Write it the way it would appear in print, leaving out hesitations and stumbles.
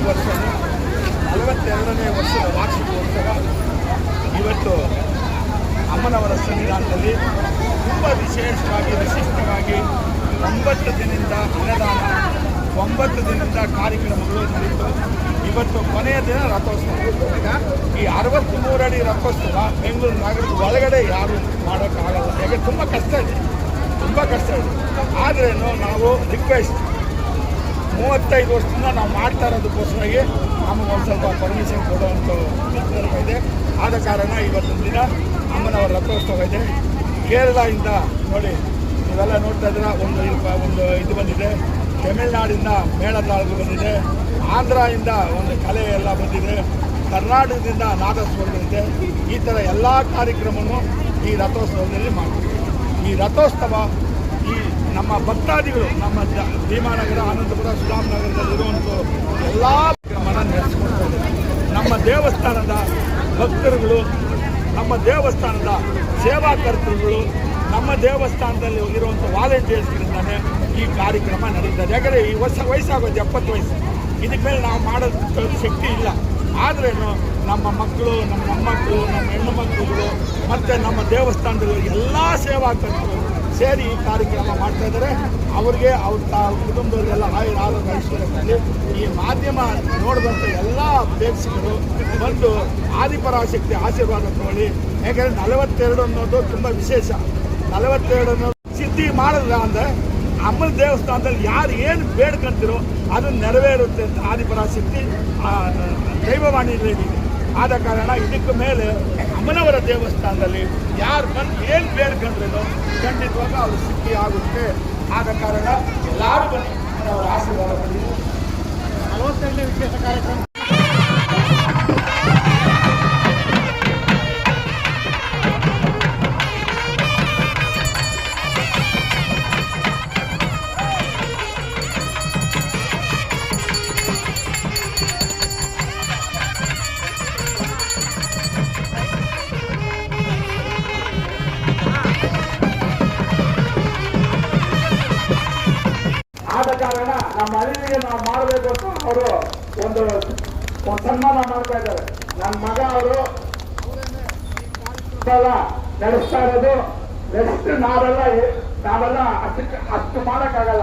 ವರ್ಷವೂ 42ನೇ ವರ್ಷದ ವಾರ್ಷಿಕೋತ್ಸವ ಇವತ್ತು ಅಮ್ಮನವರ ಸನ್ನಿಧಾನದಲ್ಲಿ ತುಂಬ ವಿಶೇಷವಾಗಿ ವಿಶಿಷ್ಟವಾಗಿ 9 ದಿನದಿಂದ ಅನ್ನದಾನ, 9 ದಿನದಿಂದ ಕಾರ್ಯಕ್ರಮಗಳು ನಡೆಯಿತು. ಇವತ್ತು ಕೊನೆಯ ದಿನ ರಥೋತ್ಸವ. ಈ 63 ಅಡಿ ರಥೋತ್ಸವ ಬೆಂಗಳೂರು ನಗರದ ಒಳಗಡೆ ಯಾರು ಮಾಡೋಕ್ಕಾಗಲ್ಲ. ಯಾಕೆ ತುಂಬ ಕಷ್ಟ ಇದೆ. ಆದ್ರೇನು ನಾವು ರಿಕ್ವೆಸ್ಟ್ 35 ವರ್ಷದಿಂದ ನಾವು ಮಾಡ್ತಾ ಇರೋದಕ್ಕೋಸ್ಕರವಾಗಿ ನಮಗೆ ಒಂದು ಸ್ವಲ್ಪ ಪರ್ಮಿಷನ್ ಕೊಡುವಂಥ ನಿರ್ಧಾರ ಇದೆ. ಆದ ಕಾರಣ ಇವತ್ತೊಂದು ದಿನ ಅಮ್ಮನವರ ರಥೋತ್ಸವ ಇದೆ. ಕೇರಳದಿಂದ ನೋಡಿ ನೀವೆಲ್ಲ ನೋಡ್ತಾ ಇದ್ದೀರ, ಒಂದು ಇದು ಬಂದಿದೆ. ತಮಿಳುನಾಡಿಂದ ಮೇಳತಾಳಗಳು ಬಂದಿದೆ. ಆಂಧ್ರದಿಂದ ಒಂದು ಕಲೆ ಎಲ್ಲ ಬಂದಿದೆ. ಕರ್ನಾಟಕದಿಂದ ನಾದಸ್ವರ ಬಂದಿದೆ. ಈ ಥರ ಎಲ್ಲ ಕಾರ್ಯಕ್ರಮವನ್ನು ಈ ರಥೋತ್ಸವದಲ್ಲಿ ಮಾಡ್ತೀವಿ. ಈ ರಥೋತ್ಸವ ಈ ನಮ್ಮ ಭಕ್ತಾದಿಗಳು ನಮ್ಮ ಭೀಮಾನಗರ, ಆನಂದಪುರ, ಸುಧಾಮನಗರದಲ್ಲಿರುವಂಥ ಎಲ್ಲ ಕಾರ್ಯಕ್ರಮನ ನಡೆಸ್ಕೊಳ್ತಾರೆ. ನಮ್ಮ ದೇವಸ್ಥಾನದ ಭಕ್ತರುಗಳು, ನಮ್ಮ ದೇವಸ್ಥಾನದ ಸೇವಾಕರ್ತರುಗಳು, ನಮ್ಮ ದೇವಸ್ಥಾನದಲ್ಲಿ ಇರುವಂಥ ವಾಲಂಟಿಯರ್ಸ್ಗಳಿಂದಾನೆ ಈ ಕಾರ್ಯಕ್ರಮ ನಡೀತದೆ. ಯಾಕಂದರೆ ಈ ವಯಸ್ಸಾಗೋದು 70 ವಯಸ್ಸು. ಇದಕ್ಕೆ ಮೇಲೆ ನಾವು ಮಾಡೋದಕ್ಕೆ ಶಕ್ತಿ ಇಲ್ಲ. ಆದ್ರೇನು ನಮ್ಮ ಮಕ್ಕಳು, ನಮ್ಮ ಮೊಮ್ಮಕ್ಕಳು, ನಮ್ಮ ಹೆಣ್ಣು ಮಕ್ಕಳುಗಳು ಮತ್ತು ನಮ್ಮ ದೇವಸ್ಥಾನದಲ್ಲಿ ಎಲ್ಲ ಸೇವಾಕರ್ತರು ಸೇರಿ ಈ ಕಾರ್ಯಕ್ರಮ ಮಾಡ್ತಾ ಇದ್ದಾರೆ. ಅವ್ರಿಗೆ ಅವ್ರ ಕುಟುಂಬದವರಿಗೆಲ್ಲ ಆರೋಗ್ಯ ಐಶ್ವರ್ಯದಲ್ಲಿ ಈ ಮಾಧ್ಯಮ ನೋಡಿದಂಥ ಎಲ್ಲ ಪ್ರೇಕ್ಷಕರು ಬಂದು ಆದಿಪರಾಶಕ್ತಿ ಆಶೀರ್ವಾದ ತಗೊಳ್ಳಿ. ಯಾಕೆಂದರೆ 42 ಅನ್ನೋದು ತುಂಬ ವಿಶೇಷ. 42 ಅನ್ನೋದು ಸಿದ್ಧಿ ಮಾಡಿದ್ರ ಅಂದರೆ ಅಮ್ಮನ ದೇವಸ್ಥಾನದಲ್ಲಿ ಯಾರು ಏನು ಬೇಡ್ಕೊಂತಿರೋ ಅದು ನೆರವೇರುತ್ತೆ ಅಂತ ಆದಿಪರಾಶಕ್ತಿ ದೈವವಾಣಿಯಲ್ಲಿ ಇದೆ. ಆದ ಕಾರಣ ಇದಕ್ಕೆ ಮೇಲೆ ಅಮ್ಮನವರ ದೇವಸ್ಥಾನದಲ್ಲಿ ಯಾರು ಬಂದು ಏನು ಬೇಡ್ಕೊಂಡ್ರೇನೋ ಖಂಡಿತವಾಗ ಅವರು ಸಿದ್ಧಿ ಆಗುತ್ತೆ. ಆದ ಕಾರಣ ಎಲ್ಲರೂ ಬನ್ನಿ, ಅವರ ಆಶೀರ್ವಾದ ಬನ್ನಿ. 42ನೇ ವಿಶೇಷ ಕಾರ್ಯಕ್ರಮ. ಆದ ಕಾರಣ ನಮ್ಮ ಅಳಿವಿಗೆ ನಾವು ಮಾಡಬೇಕು ಅಂತ ಅವರು ಒಂದು ಸನ್ಮಾನ ಮಾಡ್ತಾ ಇದ್ದಾರೆ. ನನ್ನ ಮಗ ಅವರು ನಡೆಸ್ತಾ ಇರೋದು. ನೆಕ್ಸ್ಟ್ ನಾವೆಲ್ಲ ಅಷ್ಟು ಮಾಡೋಕ್ಕಾಗಲ್ಲ.